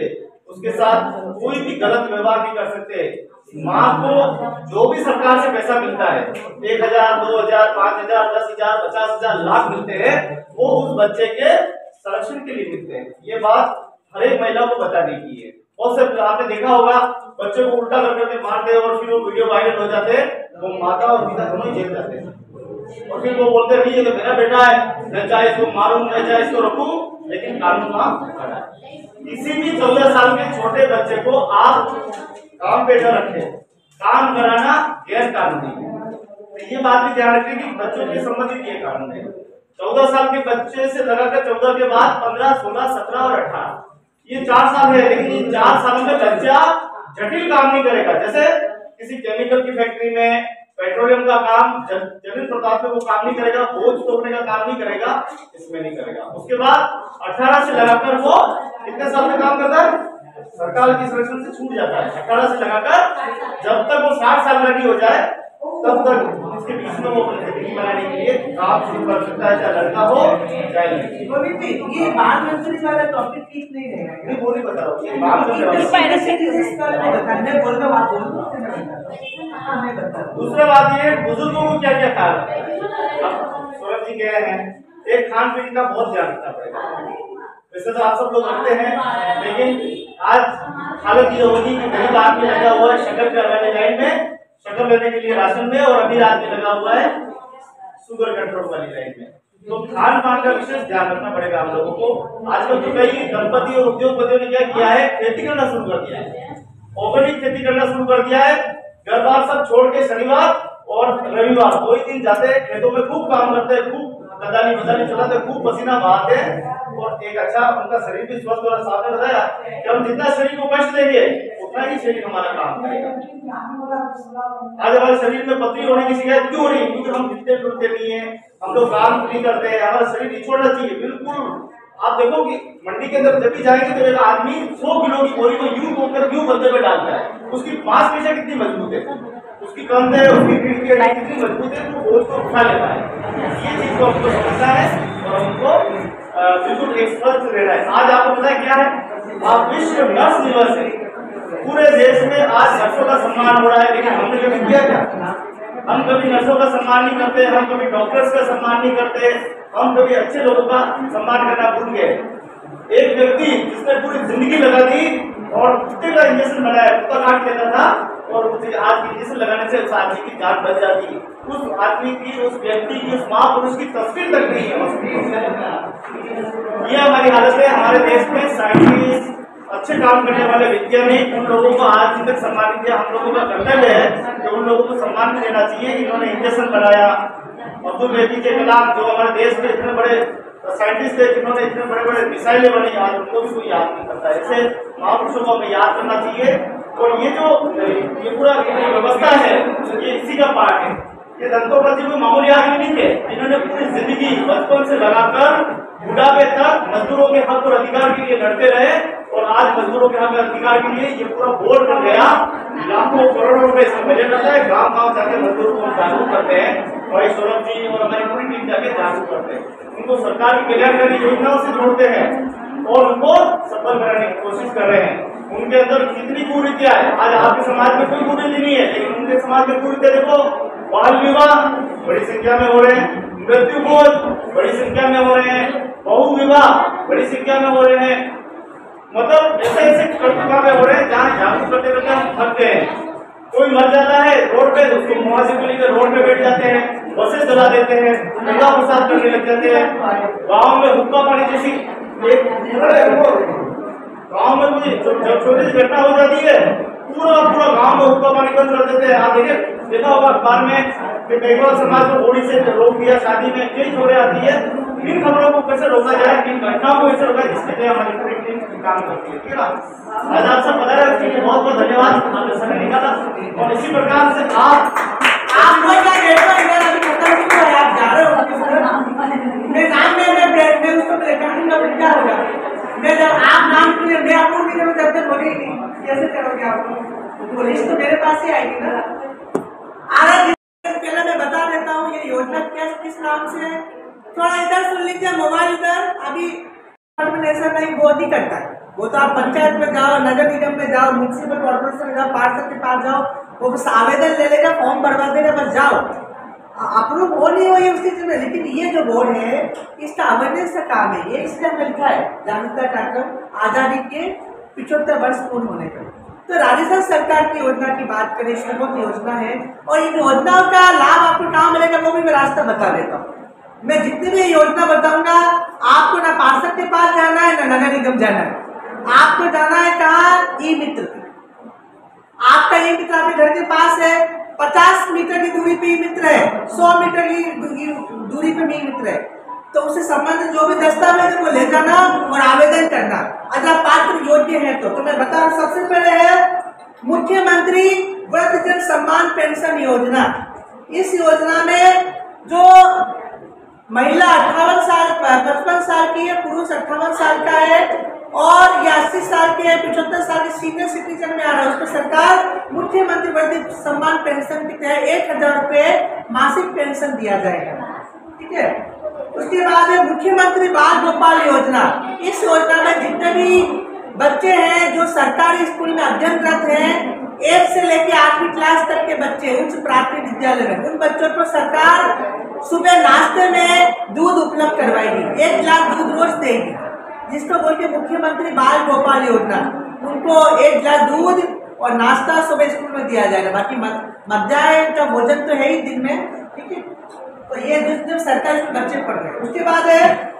उसके साथ कोई भी गलत व्यवहार नहीं कर सकते। माँ को जो भी सरकार से पैसा मिलता है, 1000, 2000, 5000, 10,000, 50,000, लाख मिलते हैं, वो उस बच्चे के संरक्षण के लिए मिलते हैं। ये बात हर एक महिला को बताने की है। और सब आपने देखा होगा, बच्चे को उल्टा करके मारते हैं और फिर वो वीडियो वायरल हो जाते हैं, वो माता और पिता दोनों ही जेल जाते हैं। और फिर वो बोलते हैं ये तो मेरा बेटा है, मैं चाहे इसको मारूं, मैं चाहे इसको रखूं, लेकिन कानून वहां खड़ा है। किसी भी 14 साल के छोटे बच्चे को आप काम पे न रखें, काम कराना गैर कानूनी है। तो ये बात भी ध्यान रखें कि बच्चों के संबंधित ये कानून है। 14 साल के बच्चे से लगाकर 14 के बाद 15, 16, 17 और 18, ये 4 साल है। लेकिन इन 4 सालों में बच्चा जटिल काम नहीं करेगा। जैसे किसी केमिकल की फैक्ट्री में पेट्रोलियम का काम, जमीन प्रताप में वो काम नहीं करेगा, बोझ तोड़ने का काम नहीं करेगा, इसमें नहीं करेगा। उसके बाद 18 से लगाकर वो कितने साल में काम करता है? सरकार की संरक्षण से छूट जाता है। 18 से लगाकर जब तक वो 60 साल का नहीं हो जाए तब तक इसके बीच में वो अपनी जिंदगी बनाने के लिए काम शुरू कर सकता है, चाहे लड़का हो चाहे लड़की। ये बाल मंजूरी वाला टॉपिक ठीक नहीं रहेगा। नहीं, वो नहीं बता रहा हूँ, ये बात कर दूसरा बात ये, बुजुर्गों को क्या क्या खाना है? सौरभ जी कह रहे हैं एक खान पीन का बहुत ध्यान रखना पड़ेगा। वैसे तो आप सब लोग रखते हैं, लेकिन आज हालत ये होगी कि गरीब आदमी लगा हुआ है शक्कर करवाने लाइन में, शक्कर लेने के लिए राशन में, और अमीर आदमी लगा हुआ है शुगर कंट्रोल वाली लाइन में। तो खान पान का विशेष ध्यान रखना पड़ेगा हम लोगों को। आजकल तो कई दंपति और उद्योगपतियों ने क्या किया है, खेती करना शुरू कर दिया है, ऑर्गेनिक खेती करना शुरू कर दिया है। घर बार सब छोड़ के शनिवार और रविवार 2 ही दिन जाते हैं खेतों में, खूब काम करते हैं, खूब कदाली बदाली चलाते हैं, खूब पसीना बहाते हैं, और एक अच्छा उनका शरीर भी स्वस्थ और साफ है। बताया कि हम जितना शरीर को कष्ट देंगे उतना ही शरीर हमारा काम करेगा। आज हमारे शरीर में पथरी होने की शिकायत क्यों हो रही है? क्योंकि हम हिलते डुलते नहीं है, हम लोग काम नहीं करते हैं, हमारा शरीर निचोड़ना चाहिए। बिल्कुल आप देखो कि मंडी के अंदर जब भी जाएंगे तो एक आदमी 100 किलो की बोरी को यूं घूमकर यूं बंदे पे डालता है, उसकी मांसपेशियां कितनी मजबूत है, उसकी कंधे, उसकी रीढ़ की हड्डी कितनी मजबूत है, तो बोझ को उठा लेता है। ये चीज को हमको समझना है और हमको बिल्कुल एक्सपर्ट रहना है। आज आपको पता है क्या है, आप विश्व नर्स दिवस है, पूरे देश में आज नर्सों का सम्मान हो रहा है, लेकिन हमने कभी किया क्या? हम कभी नर्सों का सम्मान नहीं करते, हम कभी डॉक्टर्स का सम्मान नहीं करते, हम कभी अच्छे लोगों का सम्मान करना भूल गए। एक व्यक्ति जिसने पूरी जिंदगी लगा दी और कुत्ते का इंजेक्शन बनाया, कुत्ता काट लेता था, और उसे आज की इंजेक्शन लगाने से उस आदमी की जान बच जाती। उस आदमी की, उस व्यक्ति की, उस महापुरुष की तस्वीर तक नहीं है। ये हमारी हालत है। हमारे देश में साइंटिस्ट, अच्छे काम करने वाले वैज्ञानिक, उन लोगों को आज तक सम्मानित किया। हम लोगों का कर्तव्य है कि उन लोगों को सम्मान भी देना चाहिए। इन्होंने इंजेक्शन बनाया, अब्दुल APJ कलाम जो हमारे देश के इतने बड़े साइंटिस्ट है, जिन्होंने इतने बड़े बड़े मिसाइलें बनाई, आज उनको भी कोई याद नहीं करता। ऐसे महापुरुषों को हमें याद करना चाहिए। और ये जो ये पूरा व्यवस्था है, ये इसी का पार्ट है। ये दंतोपंथी कोई मामूली आदमी नहीं थे, इन्होंने पूरी जिंदगी बचपन से लगाकर बुढ़ापे तक मजदूरों के हक और अधिकार के लिए लड़ते रहे। और आज मजदूरों के हक और अधिकार के लिए ये पूरा बोर्ड बन गया। लाखों करोड़ों रुपए इसमें बजट आता है। गाँव गाँव जाके मजदूरों को जागरूक करते हैं। भाई सौरभ जी और हमारी पूरी टीम जाके जागरूक करते हैं, उनको सरकार की कल्याणकारी योजनाओं से जोड़ते हैं और उनको सफल बनाने की कोशिश कर रहे हैं। उनके अंदर कितनी कुरीतियां है, आज आपके समाज में कोई कुरीति नहीं है, लेकिन उनके समाज में कुरीतियां देखो। बाल विवाह बड़ी संख्या में हो रहे हैं, मृत्यु भोज बड़ी संख्या में हो रहे हैं, बहु विवाह बड़ी संख्या में हो रहे हैं। मतलब ऐसे ऐसे कर्तव्य में हो रहे हैं जहाँ जागरूक करते करते हम थक गए हैं। कोई मर जाता है रोड पे, उसको मुआवजे को लेकर रोड पे बैठ जाते हैं, बसें जला देते हैं, गंगा प्रसाद करने लग जाते हैं। गाँव में हुक्का पानी जैसी गाँव में मुझे जब छोटी सी घटना हो जाती है, पूरा गांव में हुक्का पानी बंद कर देते हैं। आप देखा होगा अखबार में कि बेगवा समाज को होली से रोक दिया, शादी में कई खबरें आती है। इन खबरों को कैसे रोका जाए, इन घटनाओं को कैसे रोका जाए, इसके लिए हमारी पूरी टीम काम करती है। ठीक है ना, आज आप सब बता रहे हैं, बहुत बहुत धन्यवाद, आपने समय निकाला। और इसी प्रकार से आप जा रहे हो मैं नाम में उसको क्या होगा, मैं जब आप नाम मैं आपको जब तक बोले कैसे करोगे आप, पुलिस तो मेरे पास ही आएगी ना। पहले मैं बता देता हूँ ये योजना किस नाम से है, थोड़ा इधर सुन लीजिए, मोबाइल इधर। अभी ऐसा नहीं वो नहीं करता है, वो तो आप पंचायत में जाओ, नगर निगम में जाओ, म्यूनसिपल कॉर्पोरेशन में जाओ, पार्षद के पास जाओ, वो बस आवेदन ले लेगा, फॉर्म भरवा देगा, बस जाओ, अप्रूव हो नहीं हो ये उस चीज में। लेकिन ये जो बोर्ड है इसका अवेयरनेस का काम है, ये इसलिए हमें लिखा है जागरूकता कार्यक्रम आजादी के 75 वर्ष पूर्ण होने पर। तो राजस्थान सरकार की योजना की बात करें, श्रमोद योजना है, और इन योजनाओं का लाभ आपको कहाँ मिलेगा वो भी मैं रास्ता बता देता हूँ। मैं जितनी भी योजना बताऊंगा आपको ना पार्षद के पास जाना है ना नगर निगम जाना है, आपको जाना है कहाँ, ई मित्र। आपका ई मित्र आपके घर के पास है, 50 मीटर की दूरी पे ई मित्र है, 100 मीटर की दूरी पे ई मित्र है, तो उससे संबंधित जो भी दस्तावेज है वो ले जाना और आवेदन करना, अगर पात्र योग्य है तो मैं बता रहा हूँ। सबसे पहले है मुख्यमंत्री वृद्धजन सम्मान पेंशन योजना। इस योजना में जो महिला 58 साल 55 साल की है, पुरुष 58 साल का है और या 80 साल के 75 साल के सीनियर सिटीजन में आ रहा है, उसको सरकार मुख्यमंत्री वृद्ध सम्मान पेंशन के तहत 1000 रुपये मासिक पेंशन दिया जाएगा। ठीक है, उसके बाद है मुख्यमंत्री बाल गोपाल योजना। इस योजना में जितने भी बच्चे हैं जो सरकारी स्कूल में अध्ययनरत हैं, 1 से लेकर 8वीं क्लास तक के बच्चे उच्च प्राथमिक विद्यालय में, उन बच्चों को सरकार सुबह नाश्ते में दूध उपलब्ध करवाएगी, 1 गिलास दूध रोज देगी, जिसको बोलते मुख्यमंत्री बाल गोपाल योजना। उनको 1 गिलास दूध और नाश्ता सुबह स्कूल में दिया जाएगा, बाकी मध्याह्न का भोजन तो है ही दिन में। ठीक है, तो ये जो सरकारी बच्चे पढ़ रहे हैं। उसके बाद है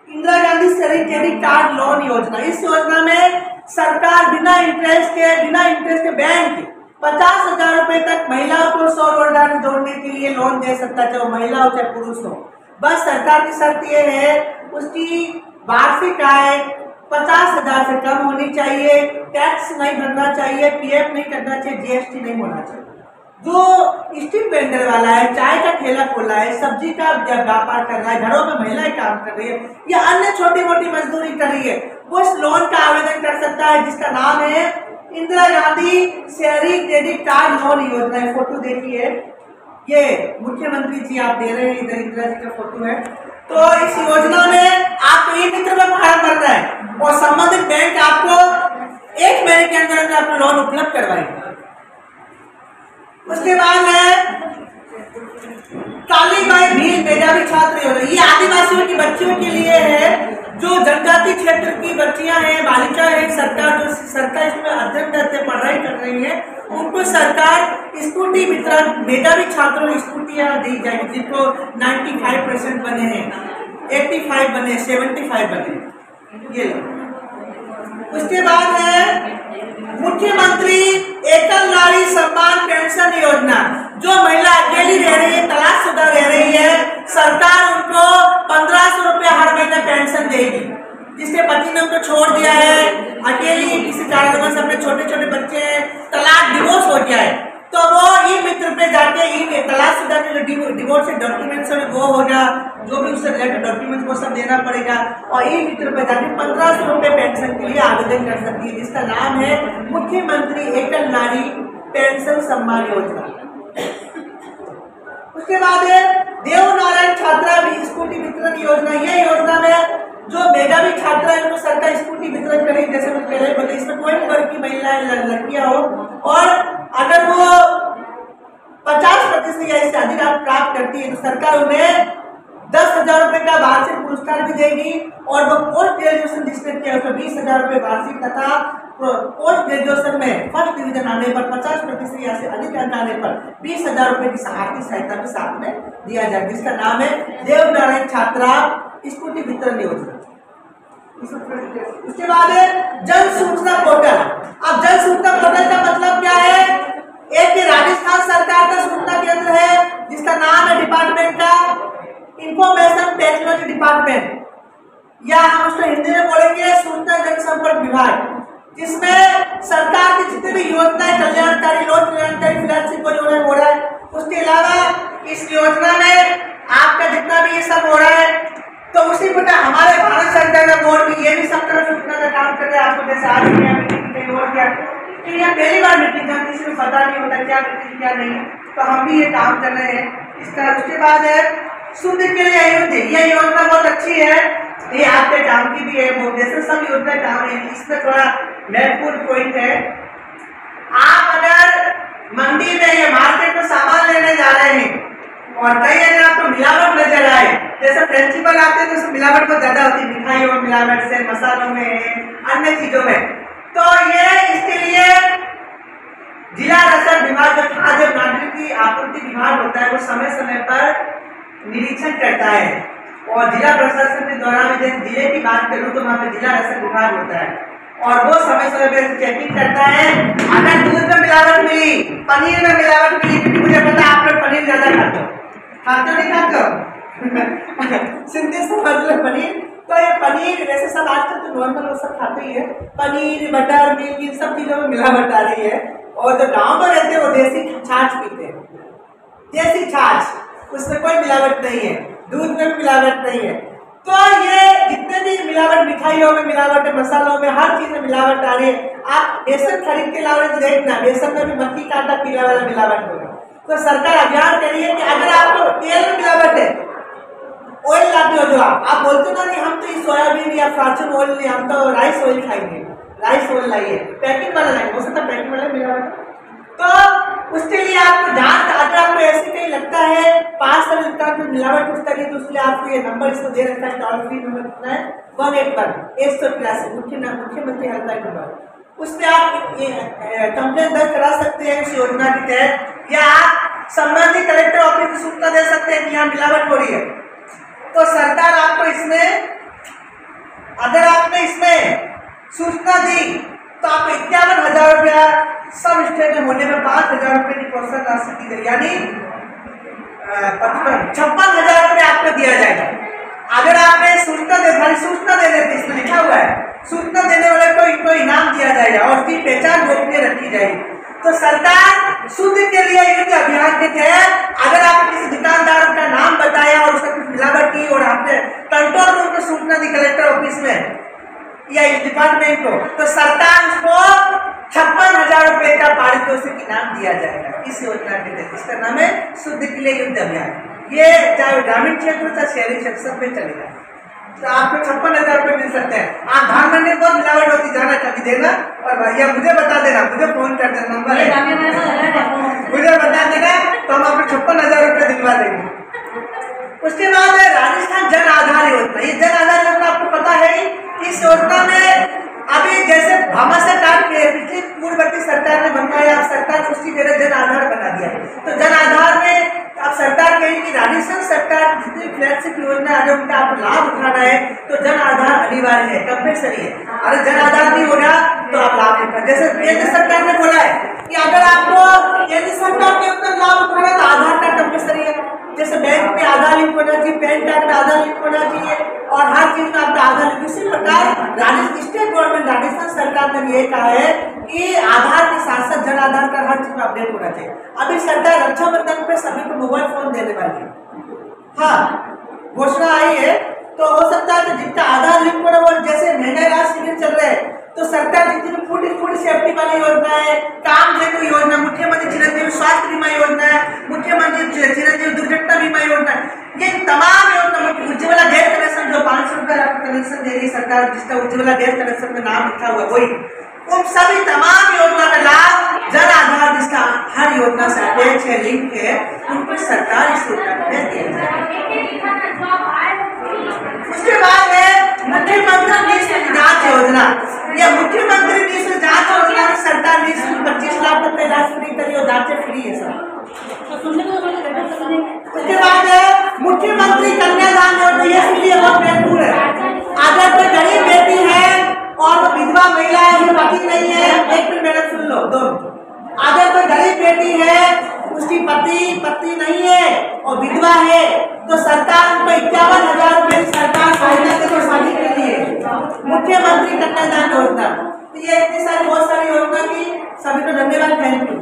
इंदिरा गांधी शहरी क्रेडिट कार्ड लोन योजना। इस योजना में सरकार बिना इंटरेस्ट के बैंक 50,000 रुपए तक महिलाओं को स्वरोजगार जोड़ने के लिए लोन दे सकता है, चाहे महिला हो चाहे पुरुष हो। बस सरकार की शर्त ये है उसकी वार्षिक आय 50,000 से कम होनी चाहिए, टैक्स नहीं भरना चाहिए, PF नहीं करना चाहिए, GST नहीं होना चाहिए। जो स्ट्रीट वेंडर वाला है, चाय का ठेला खोला है, सब्जी का व्यापार कर रहा है, घरों में महिलाएं काम कर रही है या अन्य छोटी मोटी मजदूरी कर रही है, वो इस लोन का आवेदन कर सकता है, जिसका नाम है इंदिरा गांधी शहरी क्रेडिट कार्ड लोन योजना। फोटो देखिए, ये मुख्यमंत्री जी आप दे रहे हैं, इधर इंदिरा जी का फोटो है। तो इस योजना में आपको ई मित्र में फॉर्म भरना है और संबंधित बैंक आपको 1 महीने के अंदर आपको लोन उपलब्ध करवाएंगे। उसके बाद है कालीबाई भील मेधावी छात्र योजना। ये आदिवासियों की बच्चियों के लिए है, जो जनजाति क्षेत्र की बच्चियां हैं, बालिका है, सरकार जो सरकार इसमें अध्ययन करते पढ़ाई कर रही है, उनको सरकार स्कूटी वितरण, मेधावी छात्रों को स्कूटियां दी जाएगी, जिनको 95% बने हैं। 85 बने, 75 बने, ये लो। उसके बाद है मुख्यमंत्री एकल नारी सम्मान पेंशन योजना। जो महिला अकेली रह रही है, तलाकशुदा रह रही है, सरकार उनको 1500 रुपया हर महीने पेंशन देगी। जिसके पति ने उनको छोड़ दिया है, अकेली किसी कारणवश अपने छोटे छोटे बच्चे हैं, तलाक डिवोर्स हो गया है, तो वो ई मित्र पे जाके ई तलाकशुदा के जो डिवोर्स के डॉक्यूमेंट्स है वो होगा, जो भी उससे रिलेटेड डॉक्यूमेंट्स वो सब देना पड़ेगा, और ई मित्र पे जाके 1500 रुपये पेंशन के लिए आवेदन कर सकती है, जिसका नाम है मुख्यमंत्री एकल नारी पेंशन सम्मान योजना। उसके बाद है देवनारायण छात्रा स्कूटी वितरण योजना। ये योजना में जो मेधावी छात्रा है उनको सरकार स्कूटी वितरण करेगी, जैसे मैं पहले बताया, इसमें कोई भी वर्ग की महिलाएं लड़कियां हो, और अगर वो 50% या इससे अधिक अंक प्राप्त करती है तो सरकार उन्हें 10,000 रुपए का वार्षिक पुरस्कार भी देगी, और वो पोस्ट ग्रेजुएशन जिसने किया उसमें 20,000 रुपए वार्षिक तथा पोस्ट ग्रेजुएशन में फर्स्ट डिवीजन आने पर 50% या से अधिक अंक आने पर 20,000 रुपए की आर्थिक सहायता भी साथ में दिया जाए, जिसका नाम है देवनारायण छात्रा स्कूटी वितरण योजना। उसके बाद है जन सूचना पोर्टल। अब जन सूचना पोर्टल का मतलब क्या है? एक राजस्थान सरकार का सूचना केंद्र है जिसका नाम है डिपार्टमेंट का इंफॉर्मेशन टेक्नोलॉजी डिपार्टमेंट, या हम उसको हिंदी में बोलेंगे सूचना जनसंपर्क विभाग, जिसमें सरकार की जितनी भी योजनाएं कल्याणकारी लोक कल्याणकारी फ्लैगशिप योजना हो रहा है, उसके अलावा इस योजना में आपका जितना भी ये सब हो रहा है, तो उसी प्रकार हमारे भारत सरकार का बोर्ड भी ये भी सब तरह सूचना का काम कर रहे हैं। आपको जैसे आज मीटिंग हो गया, ये पहली बार मीटिंग था, किसी को पता नहीं होता क्या मीटिंग क्या नहीं, तो हम भी ये काम कर रहे हैं इसका। उसके बाद है शुद्ध के लिए अयोध्या। ये योजना बहुत अच्छी है, ये आपके काम की भी है, वो जैसे सब योजना काम है। इसमें थोड़ा महत्वपूर्ण पॉइंट है, आप अगर मंडी में या मार्केट में सामान लेने जा रहे हैं और कई अगर आपको मिलावट नजर आए, जैसे प्रिंसिपल आते हैं तो उसमें मिलावट बहुत ज्यादा होती है, मिठाइयों में मिलावट से, मसालों में, अन्य चीजों में, तो ये इसके लिए जिला रसद विभाग, जो खाद्य नागरिक आपूर्ति विभाग होता है, वो समय समय पर निरीक्षण करता है, और जिला प्रशासन के द्वारा मैं जैसे जिले की बात करूं तो वहाँ पे जिला रसद विभाग होता है, और वो समय समय पर चेकिंग करता है। अगर दूध में मिलावट मिली, पनीर में मिलावट मिली, क्योंकि मुझे पता है आप लोग पनीर ज्यादा खाते हो, नहीं खाते हो सिंधी समझ लो पनीर, तो ये पनीर वैसे सब आजकल तो नॉर्मल वो सब खाते ही है, पनीर बटर मिल्क इन सब चीजों में मिलावट आ रही है, और जो गाँव में रहते हैं वो देसी छाछ पीते हैं, देसी छाछ, उसमें कोई मिलावट नहीं है, दूध में भी मिलावट नहीं है। तो ये जितने भी मिलावट, मिठाइयों में मिलावट है, मसालों में, हर चीज में मिलावट आ रही है। आप बेसन खरीद के लाओ तो देखना बेसन में भी मक्खी कांटा पीला वाला मिलावट होगा। तो सरकार अभियान करी है कि अगर आपको तेल में मिलावट है, ऑयल लाते हो जो आप बोलते ना नहीं हम तो ये सोयाबीन या फॉर्चून ऑयल नहीं, हम तो राइस ऑयल खाएंगे, राइस ऑयल लाइए, पैकिंग वाला लाइए, हो सकता है पैकिंग वाला मिलावट, तो उसके लिए आपको जांच, अगर आपको ऐसे कहीं लगता है 5 में मिलावट कुछ करिए, तो उसके लिए आपको ये नंबर इसको दे रखा है, टोल फ्री नंबर कितना है 181 मुख्यमंत्री हेल्पलाइन नंबर, उससे आप कंप्लेन दर्ज करा सकते हैं इस योजना के तहत, या आप संबंधित कलेक्टर ऑफिस को सूचना दे सकते हैं कि यहाँ मिलावट हो रही है। तो सरकार आपको इसमें, अगर आपने इसमें सूचना दी तो आपको 51,000 रुपया सब स्टेट में होने में 5,000 रुपये की प्रोत्साहन राशि दी गई, यानी 56,000 रुपये आपको दिया जाएगा। अगर आपने सूचना दे देते, इसमें लिखा हुआ है सूचना देने वाले को इनको इनाम दिया जाएगा और उसकी पहचान गोपनीय रखी जाएगी। तो सरकार शुद्ध के लिए युद्ध अभियान के तहत अगर आपने किसी दुकानदार का नाम बताया और उसका कुछ मिलावट की और आपने कंट्रोल रूम को सूचना दी कलेक्टर ऑफिस में या इस डिपार्टमेंट को, तो सरकार उसको 56,000 रुपए का पारितोषिक इनाम दिया जाएगा इस योजना के तहत। इसका नाम है शुद्ध के लिए युद्ध अभियान। ये चाहे ग्रामीण क्षेत्र चाहे शहरी क्षेत्र सब में चलेगा। तो आपको 56,000 रुपये मिल सकते हैं। आप धान मंडी में बहुत मिलावट होती, जाना कभी देना और भैया मुझे बता देना, मुझे फोन कर देना, नंबर है मुझे बता देना, तो हम आपको 56,000 रुपये दिलवा देंगे। उसके बाद है राजस्थान जन आधार योजना। ये जन आधार योजना आपको पता है, इस योजना में अभी जैसे भामाशाह कार्ड के पिछली पूर्ववर्ती सरकार ने बनवाया, सरकार ने उसकी जगह जन आधार बना दिया। तो जन आधार में अब सरकार कही कि राजस्थान सरकार जितनी फ्लैगशिप योजना है उनका आप लाभ उठाना है तो जन आधार अनिवार्य है, कंपल्सरी है। अगर जन आधार नहीं होगा तो आप लाभ नहीं उठा। जैसे केंद्र सरकार ने बोला है कि अगर आपको केंद्र सरकार के अंदर लाभ उठाना है तो आधार कार्ड कंपल्सरी है। जैसे बैंक में आधार लिंक होना चाहिए, पैन कार्ड में आधार लिंक होना चाहिए और हर चीज में आपका आधार लिंक। इसी प्रकार स्टेट गवर्नमेंट राजस्थान सरकार ने ये कहा है कि आधार के साथ साथ जन आधार कार्ड हर चीज में अपडेट होना चाहिए। अभी सरकार रक्षाबंधन पे सभी को मोबाइल फोन देने वाली है, हाँ घोषणा आई है। तो हो सकता है कि जिनका आधार लिंक होना, वो जैसे महंगाई राहत शिविर चल रहे हैं तो सरकार जितनी फूड सेफ्टी वाली योजना है, काम जेतु योजना, मुख्यमंत्री चिरंजीवी स्वास्थ्य बीमा योजना है, मुख्यमंत्री चिरंजीवी दुर्घटना बीमा योजना है, ये तमाम योजना, उज्ज्वला गैस कनेक्शन जो 500 रुपया कनेक्शन दे रही सरकार, जिसका उज्ज्वला गैस कनेक्शन में नाम लिखा हुआ वही, उन सभी तमाम योजना का लाभ जन आधार जिसका हर योजना से अटैच है, लिंक है, उनको सरकार इस योजना में दिया जाए। उसके बाद है मुख्यमंत्री निःशुल्क जांच योजना। यह मुख्यमंत्री निःशुल्क जांच योजना में सरकार निःशुल्क 25 लाख तक का इलाज फ्री करी और जांचें फ्री है सब। उसके बाद है मुख्यमंत्री कन्यादान योजना, ये इसलिए बहुत महत्वपूर्ण है। अगर कोई गरीब बेटी है और वो विधवा महिला है, उसका पति नहीं है, एक मिनट मेरा सुन लो दोनों। अगर कोई गरीब बेटी है, उसकी पति नहीं है और विधवा है तो सरकार उनको 51,000 रुपए की सरकार सहायता देती है शादी के लिए, मुख्यमंत्री कन्यादान योजना। तो ये इतनी सारी बहुत सारी योजना की सभी को धन्यवाद, थैंक यू।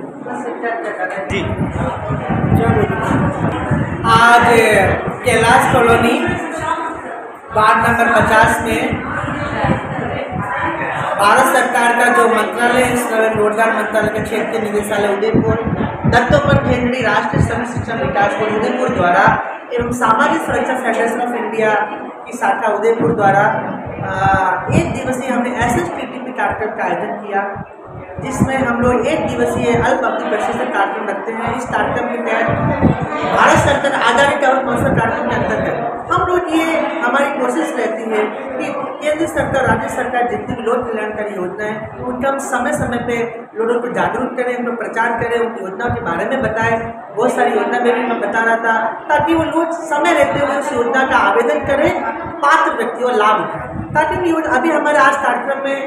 आज कैलाश कॉलोनी वार्ड नंबर 50 में भारत सरकार का जो मंत्रालय है, रोजगार मंत्रालय का क्षेत्रीय निदेशालय उदयपुर, दत्तोपंत ठेंगड़ी राष्ट्रीय श्रम शिक्षण विकास बोर्ड उदयपुर द्वारा एवं सामाजिक सुरक्षा फेडरेशन ऑफ इंडिया की शाखा उदयपुर द्वारा 1 दिवसीय हमने SSTTP कार्यक्रम का आयोजन किया, जिसमें हम लोग 1 दिवसीय अल्प अवधि प्रशिक्षण कार्यक्रम रखते हैं। इस कार्यक्रम के तहत भारत सरकार आजादी का अमृत महोत्सव कार्यक्रम के अंतर्गत हम लोग ये हमारी कोशिश रहती है कि केंद्र सरकार, राज्य सरकार जितनी भी लोक कल्याणकारी योजना है उनका हम समय समय पे लोगों को जागरूक करें, उनको प्रचार करें, उन योजनाओं के बारे में बताएं। बहुत सारी योजना में भी मैं बता रहा था ताकि वो लोग समय रहते हुए उस योजना का आवेदन करें, पात्र व्यक्ति और लाभ उठाएं। ताकि अभी हमारे आज कार्यक्रम में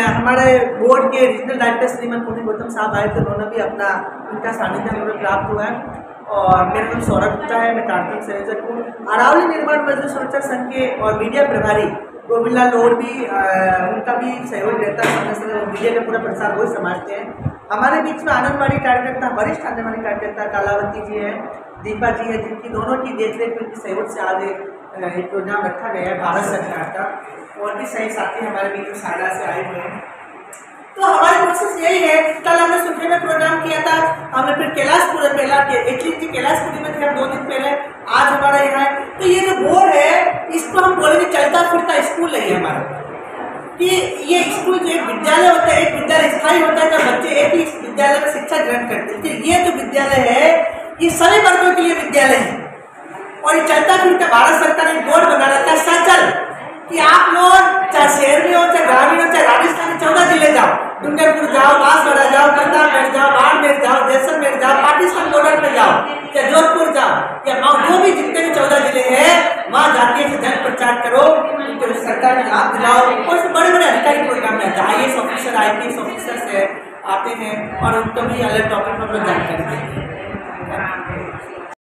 हमारे बोर्ड के रीजनल डायरेक्टर श्रीमन पुनी गौतम साहब आए थे, उन्होंने भी अपना उनका सानिध्य हमें प्राप्त हुआ है। और मेरा नाम सौरभ गुप्ता है, मैं कार्यक्रम संयोजक हूँ। अरावली निर्माण मजदूर सुरक्षा संघ के और मीडिया प्रभारी गोविंदलाल लोर भी उनका भी सहयोग रहता है, समय मीडिया का पूरा प्रसार वही संभालते हैं। हमारे बीच में आंगनबाड़ी कार्यकर्ता, वरिष्ठ आंगनबाड़ी कार्यकर्ता कालावती जी है, दीपा जी है, जिनकी दोनों की देखरेख में सहयोग से आज एक प्रोग्राम रखा गया है भारत सरकार का। और भी सही साथी हमारे बीच में सारा से आए हुए हैं। तो हमारी कोशिश यही है, कल हमने सुखी में प्रोग्राम किया था, हमने फिर कैलाशपुर कैलाशपुरी में थे हम 2 दिन पहले, आज हमारा यहाँ है। तो ये जो बोर्ड है इसको हम बोलेंगे चलता फिरता स्कूल है हमारा, कि ये स्कूल जो एक विद्यालय होता है, एक विद्यालय स्थायी होता है जब बच्चे एक ही विद्यालय में शिक्षा ग्रहण करते हैं। तो ये जो विद्यालय है ये सभी वर्गों के लिए विद्यालय है और ये चलता फिरता भारत सरकार ने बोर्ड बना रखा है सचल, कि आप लोग चाहे शहर में हो, चाहे ग्रामीण हो, चाहे राजस्थान में 14 जिले जाओ, डूंगरपुर जाओ, बांसवाड़ा जाओ, प्रतापगढ़ जाओ, बाड़मेर जाओ, जैसलमेर जाओ, पाकिस्तान बॉर्डर पे जाओ, या जोधपुर जाओ, या जो भी जितने भी 14 जिले हैं वहाँ जाके जन प्रचार करो, उनको सरकार ने लाभ दिलाओ। और बड़े बड़े अधिकारी प्रोग्राम में आता है, IAS ऑफिसर, IPS ऑफिसर से आते हैं और उनको भी अलग टॉपिक पर जानकारी देते हैं।